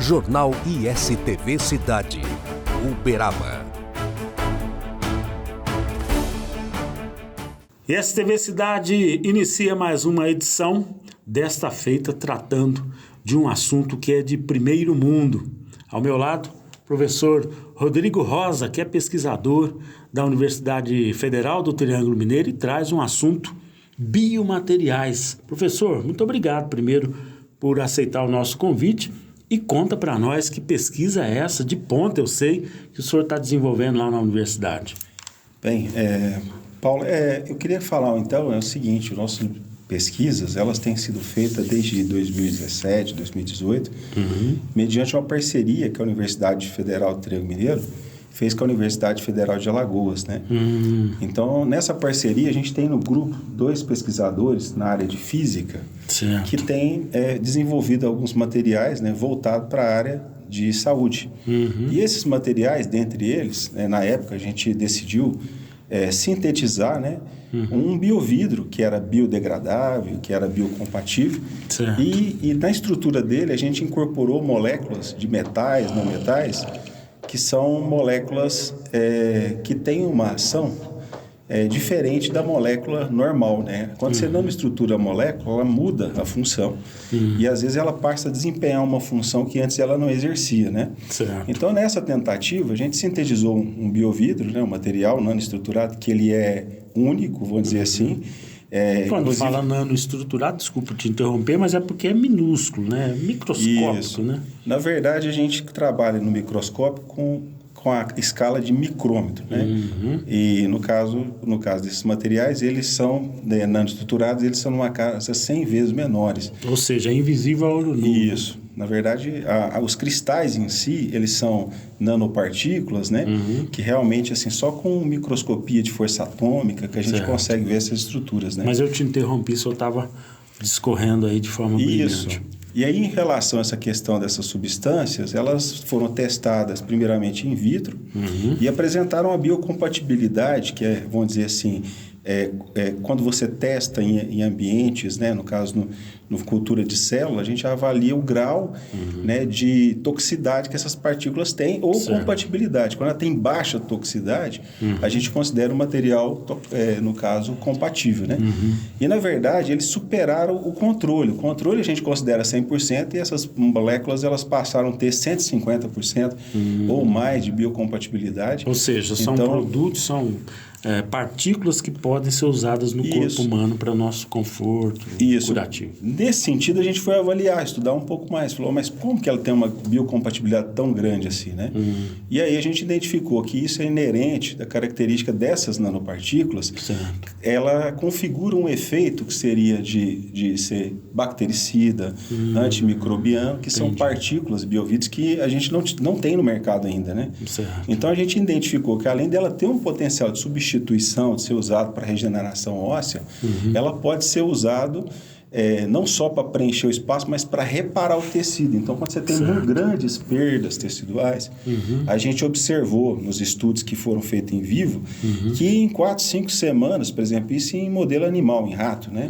Jornal ISTV Cidade, Uberaba. ISTV Cidade inicia mais uma edição, desta feita tratando de um assunto que é de primeiro mundo. Ao meu lado, professor Rodrigo Rosa, que é pesquisador da Universidade Federal do Triângulo Mineiro e traz um assunto biomateriais. Professor, muito obrigado primeiro por aceitar o nosso convite e conta para nós que pesquisa é essa de ponta, eu sei, que o senhor está desenvolvendo lá na universidade. Bem, Paulo, eu queria falar então, é o seguinte, as nossas pesquisas, elas têm sido feitas desde 2017, 2018, mediante uma parceria que a Universidade Federal do Triângulo Mineiro fez com a Universidade Federal de Alagoas, né? Então, nessa parceria, a gente tem no grupo 2 pesquisadores na área de física, certo, que têm desenvolvido alguns materiais, né, voltados para a área de saúde. E esses materiais, dentre eles, na época, a gente decidiu sintetizar, né, um biovidro que era biodegradável, que era biocompatível. E na estrutura dele, a gente incorporou moléculas de metais, não metais, que são moléculas que têm uma ação diferente da molécula normal, né? Quando você nanoestrutura a molécula, ela muda a função. E às vezes ela passa a desempenhar uma função que antes ela não exercia, né? Certo. Então, nessa tentativa, a gente sintetizou um biovidro, né? Um material nanoestruturado que ele é único, vamos dizer assim. Quando fala nanoestruturado, desculpa te interromper, mas é porque é minúsculo, né? Microscópico, isso, né? Na verdade, a gente trabalha no microscópio com a escala de micrômetro, né? E no caso desses materiais, eles são nanoestruturados, eles são numa casa 100 vezes menores. Ou seja, é invisível ao olho nu. Isso. Na verdade, os cristais em si, eles são nanopartículas, né? Que realmente, assim, só com microscopia de força atômica que a gente consegue ver essas estruturas, né? Mas eu te interrompi, se eu estava discorrendo aí de forma brilhante. E aí, em relação a essa questão dessas substâncias, elas foram testadas primeiramente in vitro e apresentaram a biocompatibilidade, que é, vamos dizer assim, quando você testa em ambientes, né, no caso no cultura de célula, a gente avalia o grau né, de toxicidade que essas partículas têm ou compatibilidade. Quando ela tem baixa toxicidade, a gente considera o material, no caso, compatível. Né? E, na verdade, eles superaram o controle. O controle a gente considera 100% e essas moléculas elas passaram a ter 150% ou mais de biocompatibilidade. Ou seja, são produtos, são partículas que podem ser usadas no corpo humano para nosso conforto curativo. Nesse sentido, a gente foi avaliar, estudar um pouco mais. Falou, mas como que ela tem uma biocompatibilidade tão grande assim, né? E aí a gente identificou que isso é inerente da característica dessas nanopartículas. Certo. Ela configura um efeito que seria de ser bactericida, antimicrobiano, que são partículas biovídeos que a gente não tem no mercado ainda, né? Certo. Então a gente identificou que além dela ter um potencial de substituição, de ser usado para regeneração óssea, ela pode ser usado não só para preencher o espaço, mas para reparar o tecido. Então, quando você tem grandes perdas teciduais, a gente observou nos estudos que foram feitos em vivo que em 4, 5 semanas, por exemplo, isso em modelo animal, em rato, né?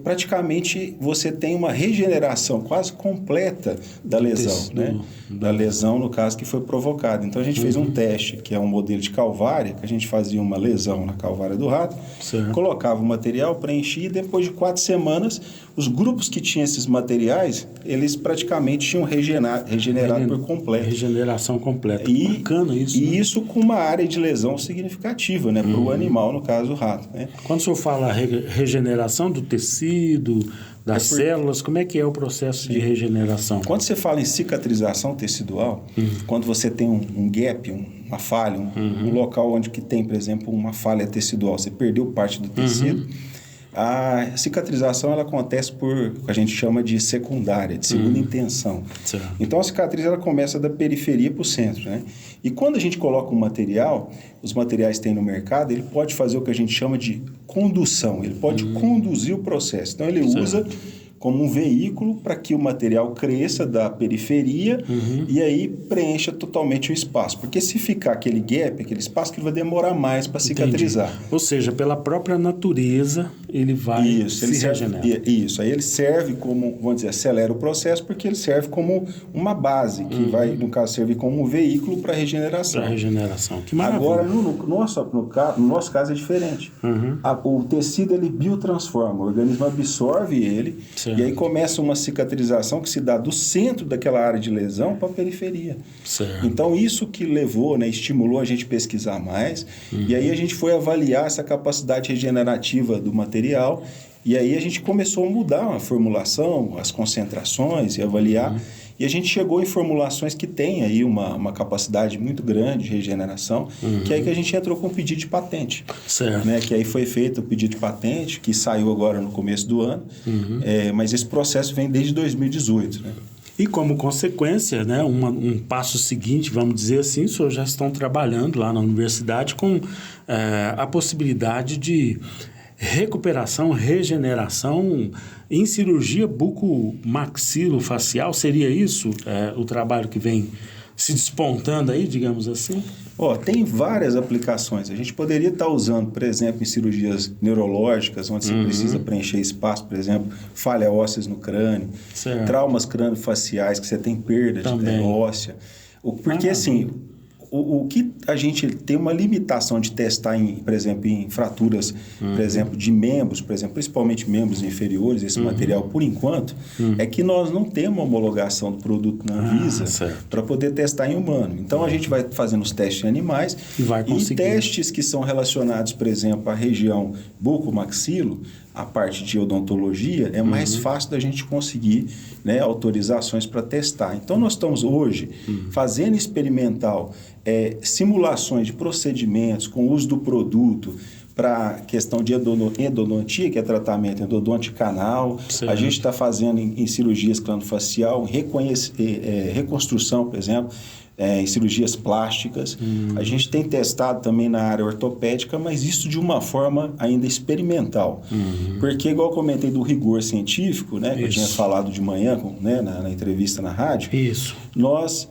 Praticamente você tem uma regeneração quase completa da lesão, né? Da lesão, no caso, que foi provocada. Então, a gente fez um teste, que é um modelo de calvária, que a gente fazia uma lesão na calvária do rato, colocava o material, preenchia e depois de 4 semanas, os grupos que tinham esses materiais, eles praticamente tinham regenerado por completo. Regeneração completa. Bacana isso. E isso com uma área de lesão significativa, né? Para o animal, no caso, o rato. Né? Quando o senhor fala regeneração do tecido, das células, como é que é o processo de regeneração? Quando você fala em cicatrização tecidual, quando você tem um gap, uma falha, um local onde que tem, por exemplo, uma falha tecidual, você perdeu parte do tecido, a cicatrização ela acontece por o que a gente chama de secundária, de segunda intenção. Certo. Então, a cicatriz ela começa da periferia para o centro. Né? E quando a gente coloca um material, os materiais que tem no mercado, ele pode fazer o que a gente chama de condução, ele pode conduzir o processo. Então, ele usa como um veículo para que o material cresça da periferia e aí preencha totalmente o espaço. Porque se ficar aquele gap, aquele espaço, que ele vai demorar mais para cicatrizar. Ou seja, pela própria natureza ele vai se regenerar. Isso, aí ele serve como, vamos dizer, acelera o processo, porque ele serve como uma base, que vai, no caso, servir como um veículo para regeneração. Para regeneração, que maravilha. Agora, no nosso caso é diferente. O tecido, ele biotransforma, o organismo absorve ele, certo. E aí começa uma cicatrização que se dá do centro daquela área de lesão para a periferia. Certo. Então, isso que levou, né, estimulou a gente pesquisar mais, e aí a gente foi avaliar essa capacidade regenerativa do material, e aí a gente começou a mudar a formulação, as concentrações e avaliar, e a gente chegou em formulações que têm aí uma capacidade muito grande de regeneração, que é aí que a gente entrou com o pedido de patente. Certo. Né, que aí foi feito o pedido de patente, que saiu agora no começo do ano, mas esse processo vem desde 2018, né? E como consequência, né, um passo seguinte, vamos dizer assim, os senhores já estão trabalhando lá na universidade com a possibilidade de recuperação, regeneração em cirurgia bucomaxilofacial. Seria isso o trabalho que vem se despontando aí, digamos assim? Tem várias aplicações. A gente poderia estar usando, por exemplo, em cirurgias neurológicas, onde você precisa preencher espaço, por exemplo, falha ósseas no crânio, certo. Traumas crâniofaciais, que você tem perda de óssea. Porque, assim, o que a gente tem uma limitação de testar, por exemplo, em fraturas, por exemplo, de membros, por exemplo, principalmente membros inferiores, esse material, por enquanto, é que nós não temos uma homologação do produto na Anvisa para poder testar em humano. Então, a gente vai fazendo os testes em animais e testes que são relacionados, por exemplo, à região bucomaxilo, a parte de odontologia, é mais fácil da gente conseguir, né, autorizações para testar. Então, nós estamos hoje fazendo experimental simulações de procedimentos com o uso do produto para questão de endodontia, que é tratamento endodonte canal. A gente está fazendo em cirurgias craniofacial, reconstrução, por exemplo, em cirurgias plásticas. A gente tem testado também na área ortopédica, mas isso de uma forma ainda experimental. Porque, igual eu comentei do rigor científico, né, que eu tinha falado de manhã, né, na entrevista na rádio, nós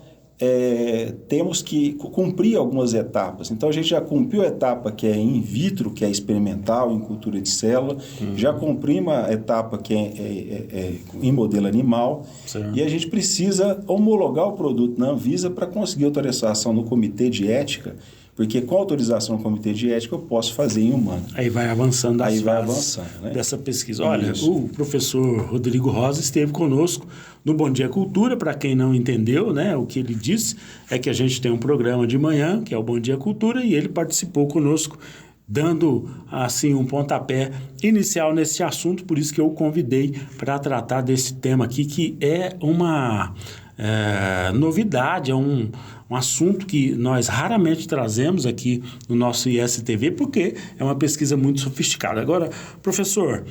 temos que cumprir algumas etapas. Então, a gente já cumpriu a etapa que é in vitro, que é experimental, em cultura de célula, já cumprimos a etapa que é em modelo animal, e a gente precisa homologar o produto na Anvisa para conseguir autorização no Comitê de Ética, porque com autorização no Comitê de Ética eu posso fazer em humano. Aí vai avançando as fases né, dessa pesquisa. Olha, o professor Rodrigo Rosa esteve conosco no Bom Dia Cultura. Para quem não entendeu, né, o que ele disse é que a gente tem um programa de manhã, que é o Bom Dia Cultura, e ele participou conosco, dando assim um pontapé inicial nesse assunto. Por isso que eu o convidei para tratar desse tema aqui, que é uma novidade, é um assunto que nós raramente trazemos aqui no nosso ISTV, porque é uma pesquisa muito sofisticada. Agora, professor,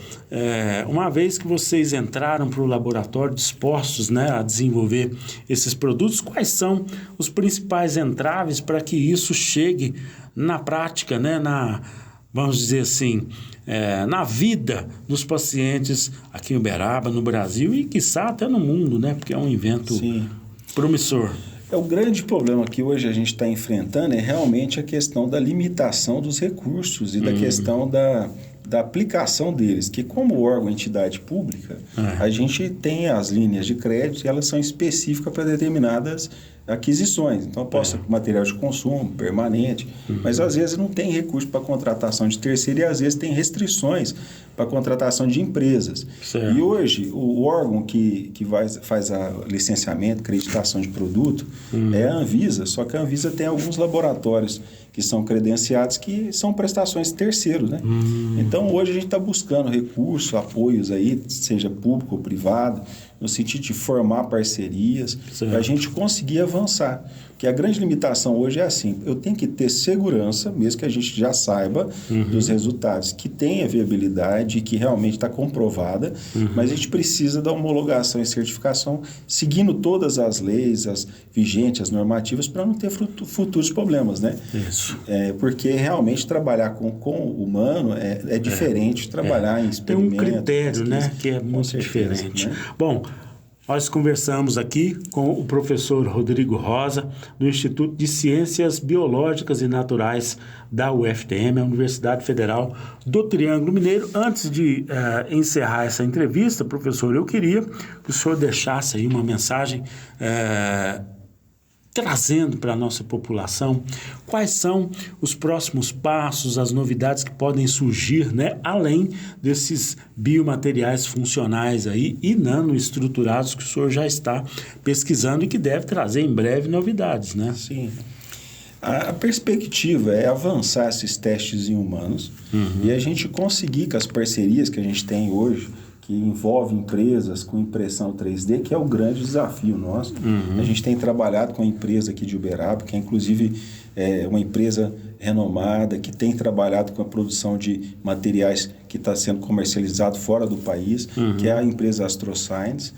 uma vez que vocês entraram para o laboratório dispostos, né, a desenvolver esses produtos, quais são os principais entraves para que isso chegue na prática, né, vamos dizer assim, na vida dos pacientes aqui em Uberaba, no Brasil e, quiçá, até no mundo, né? Porque é um evento promissor. O grande problema que hoje a gente está enfrentando é realmente a questão da limitação dos recursos e da questão da aplicação deles, que como órgão, entidade pública, a gente tem as linhas de crédito e elas são específicas para determinadas aquisições. Então, eu posso material de consumo permanente, mas às vezes não tem recurso para contratação de terceiro e às vezes tem restrições para contratação de empresas. Certo. E hoje, o órgão que faz a licenciamento, acreditação de produto é a Anvisa, só que a Anvisa tem alguns laboratórios que são credenciados, que são prestações terceiros, né? Então, hoje a gente está buscando recursos, apoios aí, seja público ou privado, no sentido de formar parcerias, para a gente conseguir avançar. Porque a grande limitação hoje é assim, eu tenho que ter segurança, mesmo que a gente já saiba dos resultados, que tenha viabilidade, que realmente está comprovada, mas a gente precisa da homologação e certificação, seguindo todas as leis, as vigentes, as normativas, para não ter futuros problemas, né? Isso. Porque realmente trabalhar com o humano é diferente de trabalhar em experimentos. Tem um critério, né, que é muito diferente. Né? Bom, Nós conversamos aqui com o professor Rodrigo Rosa, do Instituto de Ciências Biológicas e Naturais da UFTM, a Universidade Federal do Triângulo Mineiro. Antes de encerrar essa entrevista, professor, eu queria que o senhor deixasse aí uma mensagem trazendo para a nossa população quais são os próximos passos, as novidades que podem surgir, né, além desses biomateriais funcionais aí e nanoestruturados que o senhor já está pesquisando e que deve trazer em breve novidades, né? Sim. A perspectiva é avançar esses testes em humanos e a gente conseguir com as parcerias que a gente tem hoje, que envolve empresas com impressão 3D, que é o grande desafio nosso. A gente tem trabalhado com a empresa aqui de Uberaba, que é inclusive uma empresa renomada, que tem trabalhado com a produção de materiais que está sendo comercializado fora do país, que é a empresa AstroScience,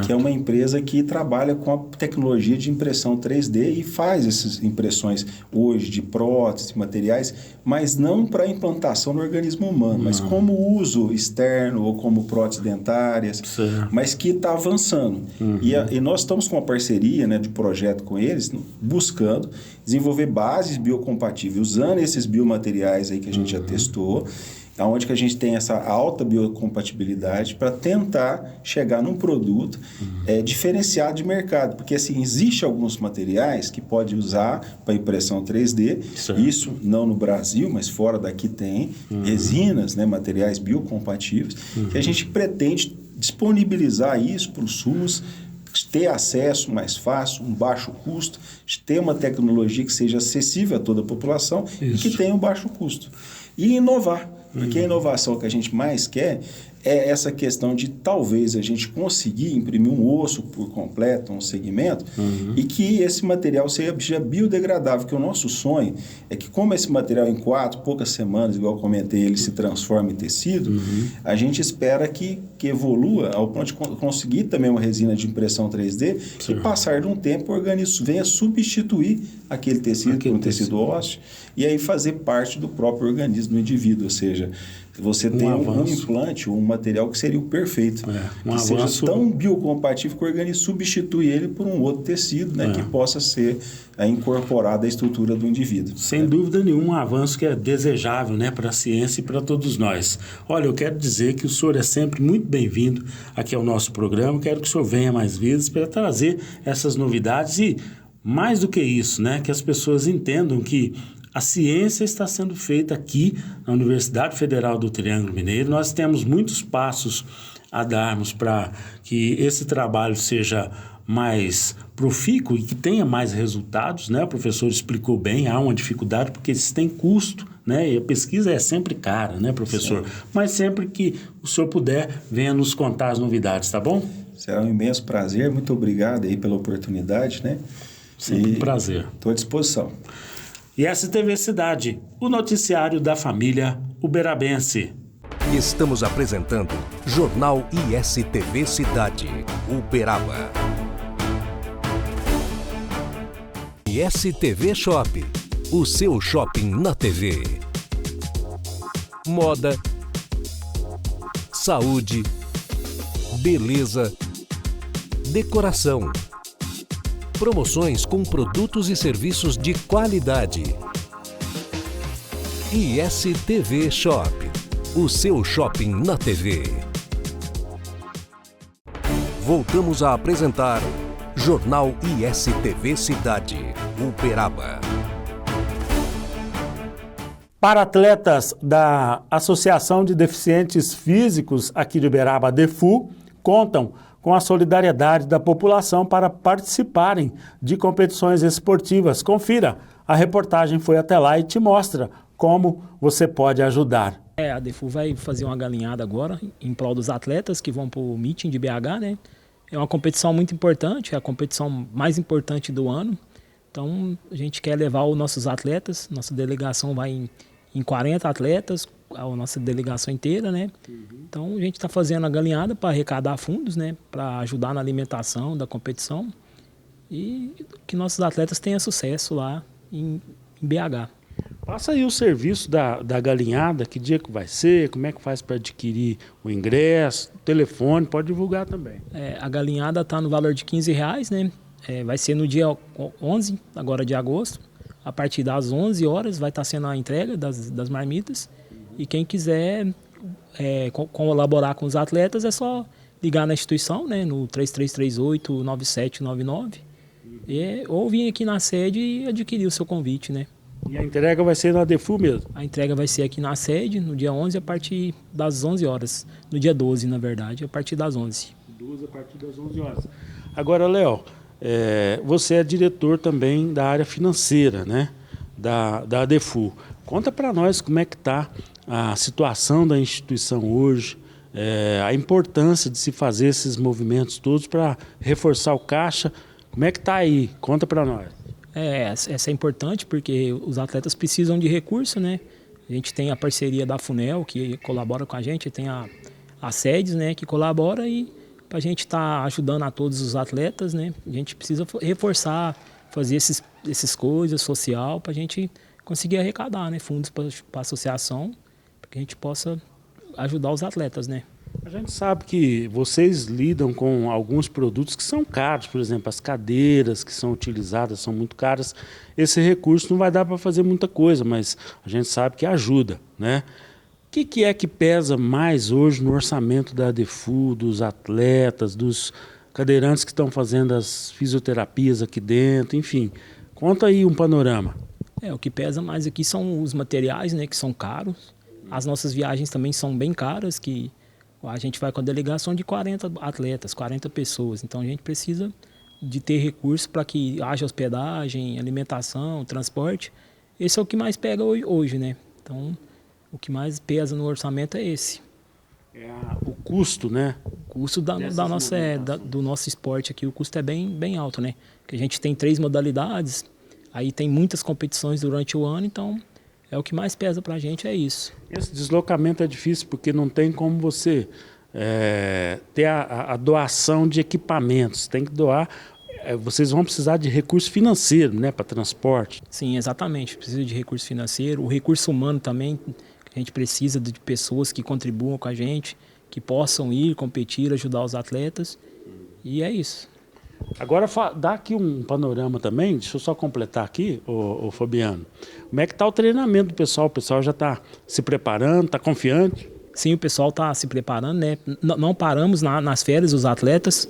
que é uma empresa que trabalha com a tecnologia de impressão 3D e faz essas impressões hoje de próteses, materiais, mas não para implantação no organismo humano, mas como uso externo ou como próteses dentárias, mas que está avançando. E nós estamos com uma parceria, né, de projeto com eles, buscando desenvolver bases biocompatíveis, usando esses biomateriais aí que a gente já testou, onde que a gente tem essa alta biocompatibilidade para tentar chegar num produto diferenciado de mercado. Porque, assim, existe alguns materiais que pode usar para impressão 3D, isso não no Brasil, mas fora daqui tem, resinas, né, materiais biocompatíveis, que a gente pretende disponibilizar isso para os SUS, ter acesso mais fácil, um baixo custo, ter uma tecnologia que seja acessível a toda a população e que tenha um baixo custo. E inovar, porque a inovação que a gente mais quer é essa questão de talvez a gente conseguir imprimir um osso por completo, um segmento, e que esse material seja biodegradável, que o nosso sonho é que como esse material em poucas semanas, igual eu comentei, ele se transforma em tecido, a gente espera que evolua ao ponto de conseguir também uma resina de impressão 3D e passar de um tempo o organismo venha substituir aquele tecido por um tecido ósseo e aí fazer parte do próprio organismo do indivíduo, ou seja, você tem um implante ou um material que seria o perfeito, que seja tão biocompatível que o organismo substitui ele por um outro tecido, né, que possa ser incorporado à estrutura do indivíduo. Sem dúvida nenhuma, um avanço que é desejável, né, para a ciência e para todos nós. Olha, eu quero dizer que o senhor é sempre muito bem-vindo aqui ao nosso programa, quero que o senhor venha mais vezes para trazer essas novidades e, mais do que isso, né, que as pessoas entendam que a ciência está sendo feita aqui na Universidade Federal do Triângulo Mineiro. Nós temos muitos passos a darmos para que esse trabalho seja mais profícuo e que tenha mais resultados, né? O professor explicou bem, há uma dificuldade porque isso tem custo, né? E a pesquisa é sempre cara, né, professor? Sim. Mas sempre que o senhor puder, venha nos contar as novidades, tá bom? Será um imenso prazer, muito obrigado aí pela oportunidade, né? Sempre um prazer. Estou à disposição. ISTV Cidade, o noticiário da família uberabense. Estamos apresentando Jornal ISTV Cidade, Uberaba. ISTV Shop, o seu shopping na TV. Moda, saúde, beleza, decoração. Promoções com produtos e serviços de qualidade. ISTV Shop, o seu shopping na TV. Voltamos a apresentar Jornal ISTV Cidade, Uberaba. Para atletas da Associação de Deficientes Físicos aqui de Uberaba, DEFU, contam com a solidariedade da população para participarem de competições esportivas. Confira, a reportagem foi até lá e te mostra como você pode ajudar. A DEFU vai fazer uma galinhada agora em prol dos atletas que vão para o meeting de BH, né? É uma competição muito importante, é a competição mais importante do ano. Então, a gente quer levar os nossos atletas, nossa delegação vai em 40 atletas, a nossa delegação inteira, né? Então, a gente está fazendo a galinhada para arrecadar fundos, né? Para ajudar na alimentação da competição e que nossos atletas tenham sucesso lá em BH. Passa aí o serviço da galinhada, que dia que vai ser, como é que faz para adquirir o ingresso, o telefone, pode divulgar também. A galinhada está no valor de R$15, né? Vai ser no dia 11, agora de agosto. A partir das 11 horas vai estar sendo a entrega das marmitas. E quem quiser colaborar com os atletas é só ligar na instituição, né? No 3338-9799. Ou vir aqui na sede e adquirir o seu convite, né? E a entrega vai ser na Defu mesmo? A entrega vai ser aqui na sede, no dia 11, a partir das 11 horas. No dia 12, na verdade, a partir das 11. 12 a partir das 11 horas. Agora, Léo, você é diretor também da área financeira, né? Da Defu. Conta para nós como é que está a situação da instituição hoje, a importância de se fazer esses movimentos todos para reforçar o caixa. Como é que está aí? Conta para nós. Essa é importante porque os atletas precisam de recurso, né? A gente tem a parceria da FUNEL, que colabora com a gente, tem a SEDES, né, que colabora, e para a gente estar ajudando a todos os atletas, né, a gente precisa reforçar, fazer esses coisas social para a gente conseguir arrecadar, né, fundos para a associação, para que a gente possa ajudar os atletas, né. A gente sabe que vocês lidam com alguns produtos que são caros, por exemplo, as cadeiras que são utilizadas são muito caras. Esse recurso não vai dar para fazer muita coisa, mas a gente sabe que ajuda, né? O que é que pesa mais hoje no orçamento da Defu, dos atletas, dos cadeirantes que estão fazendo as fisioterapias aqui dentro, enfim? Conta aí um panorama. O que pesa mais aqui são os materiais, né, que são caros. As nossas viagens também são bem caras, que a gente vai com a delegação de 40 atletas, 40 pessoas. Então a gente precisa de ter recursos para que haja hospedagem, alimentação, transporte. Esse é o que mais pega hoje, né? Então o que mais pesa no orçamento é esse. O custo, né? O custo do nosso esporte aqui, o custo é bem alto, né? Porque a gente tem 3 modalidades, aí tem muitas competições durante o ano, então o que mais pesa para a gente é isso. Esse deslocamento é difícil porque não tem como você ter a doação de equipamentos. Tem que doar. Vocês vão precisar de recurso financeiro, né, para transporte. Sim, exatamente. Precisa de recurso financeiro. O recurso humano também. A gente precisa de pessoas que contribuam com a gente, que possam ir, competir, ajudar os atletas. E é isso. Agora, dá aqui um panorama também, deixa eu só completar aqui, ô Fabiano. Como é que está o treinamento do pessoal? O pessoal já está se preparando, está confiante? Sim, o pessoal está se preparando, né? Não paramos nas férias, os atletas.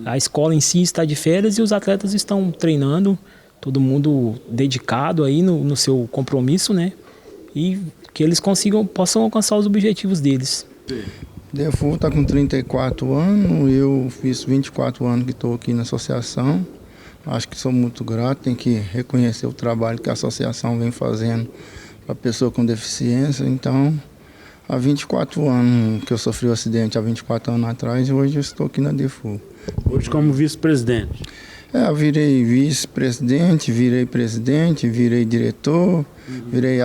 A escola em si está de férias e os atletas estão treinando, todo mundo dedicado aí no seu compromisso, né? E que eles possam alcançar os objetivos deles. Sim. Defu está com 34 anos, eu fiz 24 anos que estou aqui na associação. Acho que sou muito grato, tem que reconhecer o trabalho que a associação vem fazendo para a pessoa com deficiência. Então, há 24 anos que eu sofri o acidente, há 24 anos atrás, e hoje eu estou aqui na Defu. Hoje como vice-presidente? Eu virei vice-presidente, virei presidente, virei diretor, virei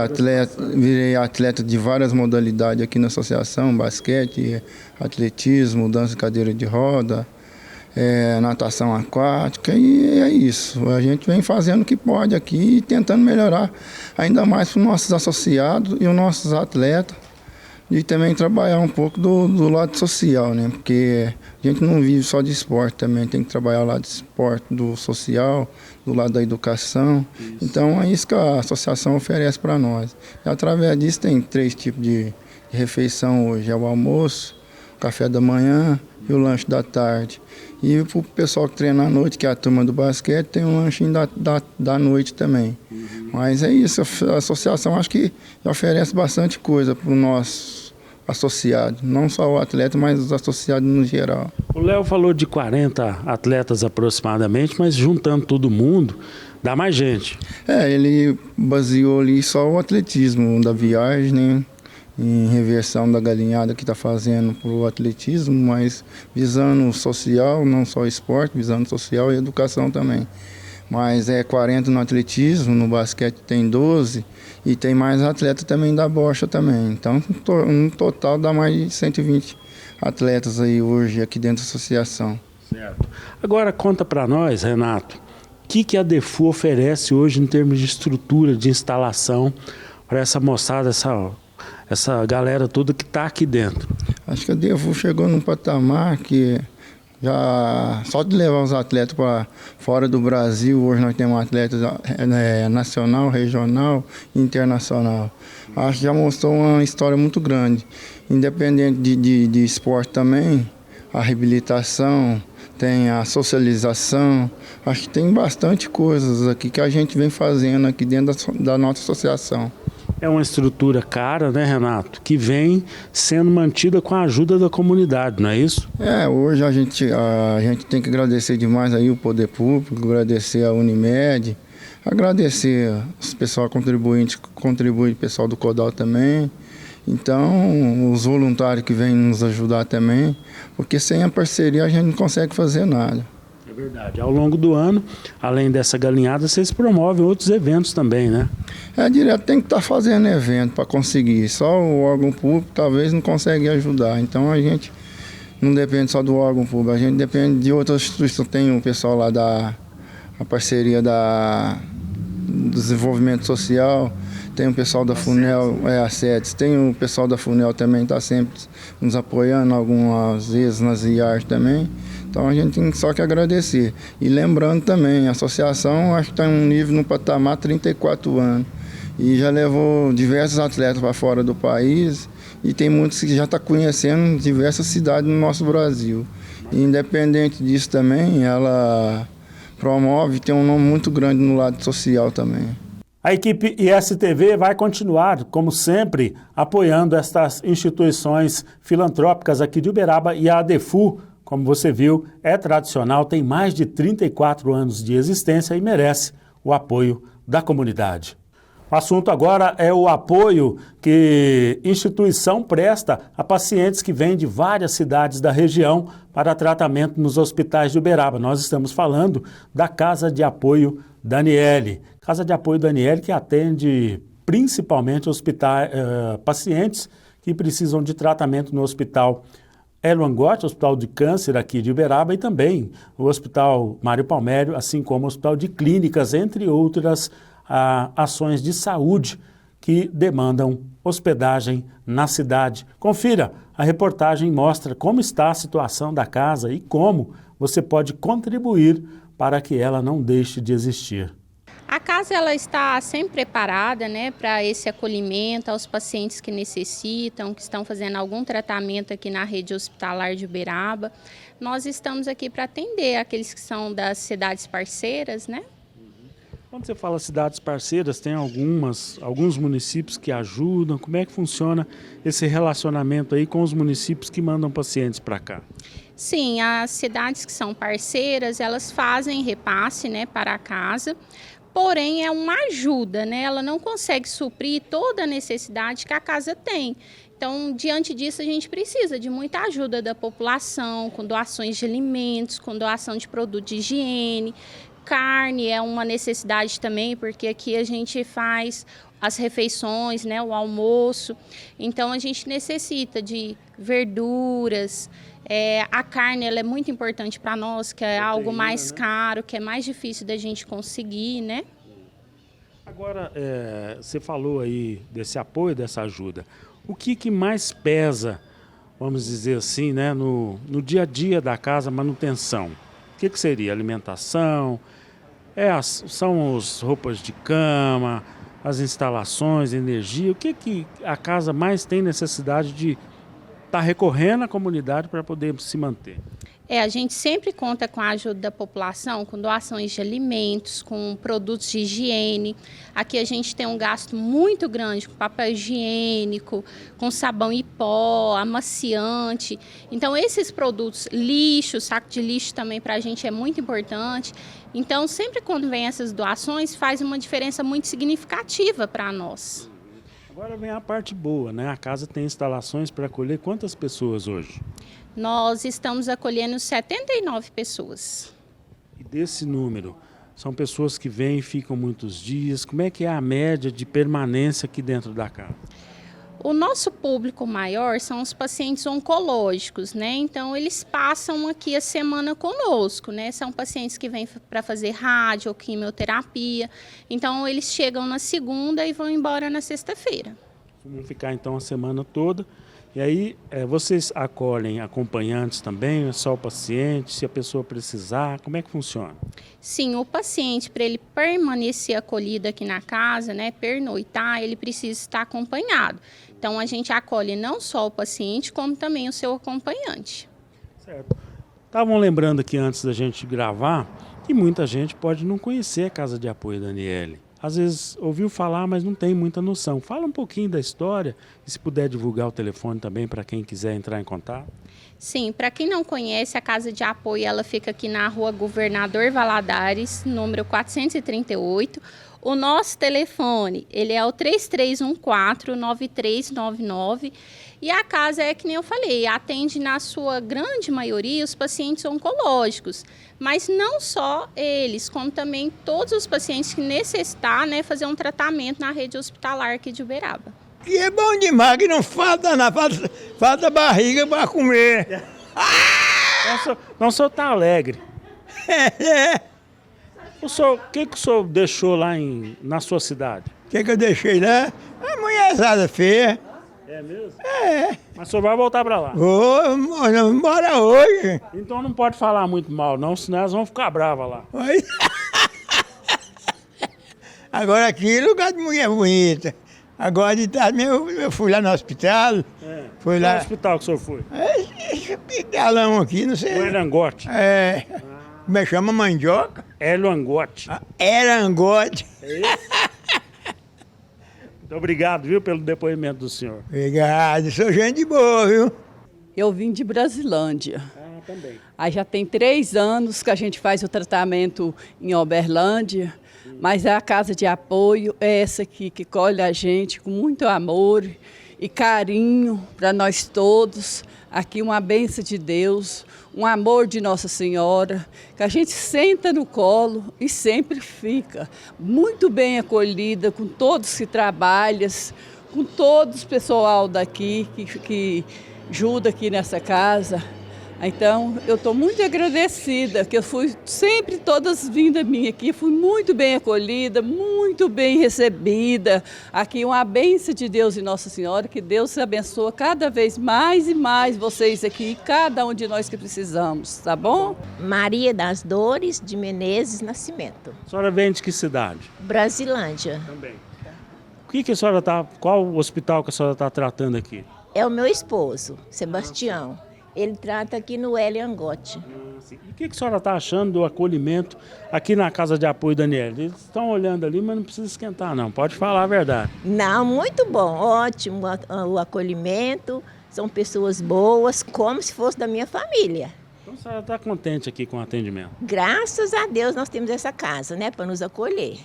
atleta de várias modalidades aqui na associação, basquete, atletismo, dança de cadeira de roda, natação aquática, e é isso. A gente vem fazendo o que pode aqui e tentando melhorar ainda mais para os nossos associados e os nossos atletas, e também trabalhar um pouco do lado social, né? Porque a gente não vive só de esporte também, tem que trabalhar o lado do esporte, do social, do lado da educação. Isso. Então é isso que a associação oferece para nós. E através disso tem 3 tipos de refeição hoje, é o almoço, o café da manhã e o lanche da tarde. E para o pessoal que treina à noite, que é a turma do basquete, tem um lanchinho da noite também. Mas é isso, a associação acho que oferece bastante coisa para o nosso associado. Não só o atleta, mas os associados no geral. O Léo falou de 40 atletas aproximadamente, mas juntando todo mundo, dá mais gente. Ele baseou ali só o atletismo da viagem, né? Em reversão da galinhada que está fazendo para o atletismo, mas visando o social, não só o esporte, visando o social e educação também. Mas 40 no atletismo, no basquete tem 12 e tem mais atleta também da bocha também. Então, no total dá mais de 120 atletas aí hoje aqui dentro da associação. Certo. Agora conta para nós, Renato, o que a Defu oferece hoje em termos de estrutura, de instalação para essa moçada, essa galera toda que está aqui dentro? Acho que a Defu chegou num patamar que já só de levar os atletas para fora do Brasil, hoje nós temos atletas nacional, regional e internacional. Acho que já mostrou uma história muito grande. Independente de esporte também, a reabilitação, tem a socialização, acho que tem bastante coisas aqui que a gente vem fazendo aqui dentro da nossa associação. É uma estrutura cara, né, Renato, que vem sendo mantida com a ajuda da comunidade, não é isso? Hoje a gente tem que agradecer demais aí o poder público, agradecer a Unimed, agradecer os pessoal contribuinte, o pessoal do CODAL também. Então, os voluntários que vêm nos ajudar também, porque sem a parceria a gente não consegue fazer nada. É verdade. Ao longo do ano, além dessa galinhada, vocês promovem outros eventos também, né? Direto tem que estar fazendo evento para conseguir. Só o órgão público talvez não consegue ajudar. Então a gente não depende só do órgão público, a gente depende de outras instituições. Tem o pessoal lá a parceria do desenvolvimento social, tem o pessoal da FUNEL, a SETES, tem o pessoal da FUNEL também, está sempre nos apoiando, algumas vezes nas IARs também. Então a gente tem só que agradecer. E lembrando também, a associação acho que está em um nível, no patamar, 34 anos. E já levou diversos atletas para fora do país e tem muitos que já estão conhecendo diversas cidades no nosso Brasil. E, independente disso também, ela promove, tem um nome muito grande no lado social também. A equipe ISTV vai continuar, como sempre, apoiando estas instituições filantrópicas aqui de Uberaba, e a ADEFU, como você viu, é tradicional, tem mais de 34 anos de existência e merece o apoio da comunidade. O assunto agora é o apoio que a instituição presta a pacientes que vêm de várias cidades da região para tratamento nos hospitais de Uberaba. Nós estamos falando da Casa de Apoio Daniele. Casa de Apoio Daniele que atende principalmente pacientes que precisam de tratamento no Hospital Hélio Angotti, Hospital de Câncer aqui de Uberaba, e também o Hospital Mário Palmério, assim como o Hospital de Clínicas, entre outras ações de saúde que demandam hospedagem na cidade. Confira, a reportagem mostra como está a situação da casa e como você pode contribuir para que ela não deixe de existir. A casa ela está sempre preparada, né, para esse acolhimento aos pacientes que necessitam, que estão fazendo algum tratamento aqui na rede hospitalar de Uberaba. Nós estamos aqui para atender aqueles que são das cidades parceiras, né? Quando você fala cidades parceiras, tem alguns municípios que ajudam. Como é que funciona esse relacionamento aí com os municípios que mandam pacientes para cá? Sim, as cidades que são parceiras, elas fazem repasse, né, para a casa, porém é uma ajuda, né? Ela não consegue suprir toda a necessidade que a casa tem. Então, diante disso, a gente precisa de muita ajuda da população, com doações de alimentos, com doação de produtos de higiene. Carne é uma necessidade também, porque aqui a gente faz as refeições, né, o almoço. Então, a gente necessita de verduras. A carne ela é muito importante para nós, que é algo mais caro, que é mais difícil da gente conseguir, né? Agora, você falou aí desse apoio, dessa ajuda. O que mais pesa, vamos dizer assim, né, no dia a dia da casa, manutenção? O que seria? Alimentação? São as roupas de cama, as instalações, energia? O que a casa mais tem necessidade de estar recorrendo à comunidade para poder se manter? A gente sempre conta com a ajuda da população, com doações de alimentos, com produtos de higiene. Aqui a gente tem um gasto muito grande com papel higiênico, com sabão em pó, amaciante. Então, esses produtos, lixo, saco de lixo também para a gente é muito importante. Então, sempre quando vem essas doações, faz uma diferença muito significativa para nós. Agora vem a parte boa, né? A casa tem instalações para acolher quantas pessoas hoje? Nós estamos acolhendo 79 pessoas. E desse número, são pessoas que vêm e ficam muitos dias. Como é que é a média de permanência aqui dentro da casa? O nosso público maior são os pacientes oncológicos, né? Então, eles passam aqui a semana conosco, né? São pacientes que vêm para fazer rádio ou quimioterapia. Então, eles chegam na segunda e vão embora na sexta-feira. Vamos ficar, então, a semana toda. E aí, vocês acolhem acompanhantes também, é só o paciente, se a pessoa precisar, como é que funciona? Sim, o paciente, para ele permanecer acolhido aqui na casa, né, pernoitar, ele precisa estar acompanhado. Então, a gente acolhe não só o paciente, como também o seu acompanhante. Certo. Estavam lembrando aqui antes da gente gravar que muita gente pode não conhecer a Casa de Apoio da Aniele. Às vezes ouviu falar, mas não tem muita noção. Fala um pouquinho da história e se puder divulgar o telefone também para quem quiser entrar em contato. Sim, para quem não conhece, a Casa de Apoio ela fica aqui na Rua Governador Valadares, número 438. O nosso telefone, ele é o 3314-9399. E a casa é que nem eu falei, atende na sua grande maioria os pacientes oncológicos. Mas não só eles, como também todos os pacientes que necessitar, né, fazer um tratamento na rede hospitalar aqui de Uberaba. E é bom demais, que não falta nada, falta barriga para comer. Não, o senhor está alegre. O que o senhor deixou lá na sua cidade? O que eu deixei lá? A mulherzada feia. É mesmo? É. Mas o senhor vai voltar para lá? Vou embora hoje. Então não pode falar muito mal, não, senão elas vão ficar bravas lá. Oi. Agora aqui é lugar de mulher bonita. Agora de tarde eu fui lá no hospital. Fui lá. Qual hospital que o senhor foi? Esse hospitalão aqui, não sei. O Erangote. Como é que chama? Mandioca? Hélio Angote. Erangote. É isso? Muito obrigado, viu, pelo depoimento do senhor. Obrigado, sou gente boa, viu? Eu vim de Brasilândia. Também. Aí já tem 3 anos que a gente faz o tratamento em Uberlândia, mas a Casa de Apoio é essa aqui que colhe a gente com muito amor e carinho para nós todos. Aqui uma bênção de Deus, um amor de Nossa Senhora, que a gente senta no colo e sempre fica muito bem acolhida com todos que trabalham, com todos o pessoal daqui que ajuda aqui nessa casa. Então, eu estou muito agradecida, que eu fui sempre, todas vindas minhas aqui, fui muito bem acolhida, muito bem recebida. Aqui uma bênção de Deus e Nossa Senhora, que Deus abençoe cada vez mais e mais vocês aqui, cada um de nós que precisamos, tá bom? Maria das Dores de Menezes Nascimento. A senhora vem de que cidade? Brasilândia. Também. Qual o hospital que a senhora está tratando aqui? É o meu esposo, Sebastião. Ele trata aqui no Hélio Angote. E o que a senhora está achando do acolhimento aqui na Casa de Apoio da Aniele? Eles estão olhando ali, mas não precisa esquentar não, pode falar a verdade. Não, muito bom, ótimo o acolhimento, são pessoas boas, como se fosse da minha família. Então a senhora está contente aqui com o atendimento? Graças a Deus nós temos essa casa, né, para nos acolher.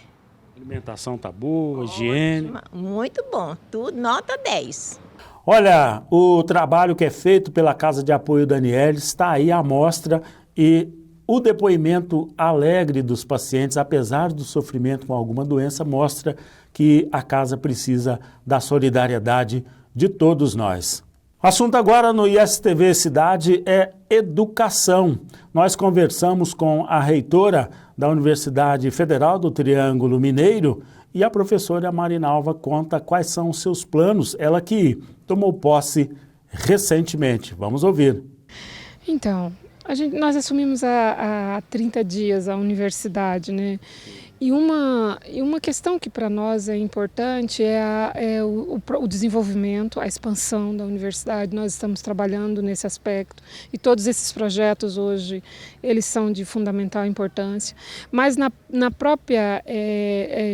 A alimentação está boa, higiene? Muito bom, tudo nota 10. Olha, o trabalho que é feito pela Casa de Apoio da Aniele está aí à mostra e o depoimento alegre dos pacientes, apesar do sofrimento com alguma doença, mostra que a casa precisa da solidariedade de todos nós. O assunto agora no ISTV Cidade é educação. Nós conversamos com a reitora da Universidade Federal do Triângulo Mineiro e a professora Marinalva conta quais são os seus planos, ela que tomou posse recentemente. Vamos ouvir. Então, nós assumimos há 30 dias a universidade, né? E uma questão que para nós é importante é o desenvolvimento, a expansão da universidade. Nós estamos trabalhando nesse aspecto e todos esses projetos hoje, eles são de fundamental importância. Mas na própria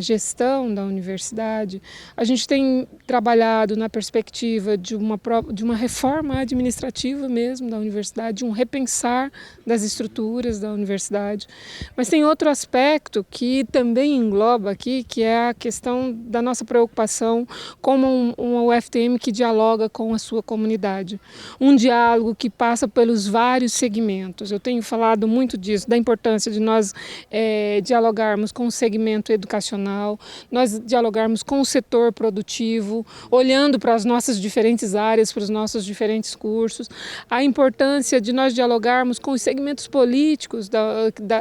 gestão da universidade, a gente tem trabalhado na perspectiva de uma reforma administrativa mesmo da universidade, de um repensar das estruturas da universidade. Mas tem outro aspecto que também engloba aqui, que é a questão da nossa preocupação como uma UFTM que dialoga com a sua comunidade. Um diálogo que passa pelos vários segmentos. Eu tenho falado muito disso, da importância de nós dialogarmos com o segmento educacional, nós dialogarmos com o setor produtivo, olhando para as nossas diferentes áreas, para os nossos diferentes cursos, a importância de nós dialogarmos com os segmentos políticos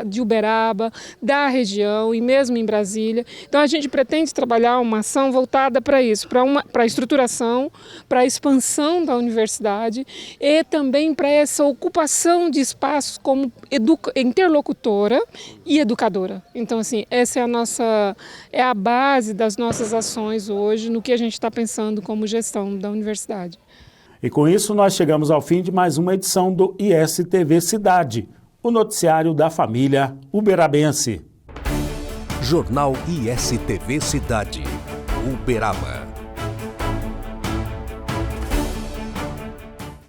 de Uberaba, da região e mesmo em Brasília. Então a gente pretende trabalhar uma ação voltada para isso, para a estruturação, para a expansão da universidade e também para essa ocupação de espaços como interlocutora e educadora. Então assim, essa é a base das nossas ações hoje no que a gente está pensando como gestão da universidade. E com isso nós chegamos ao fim de mais uma edição do ISTV Cidade, o noticiário da família uberabense. Jornal ISTV Cidade, Uberaba.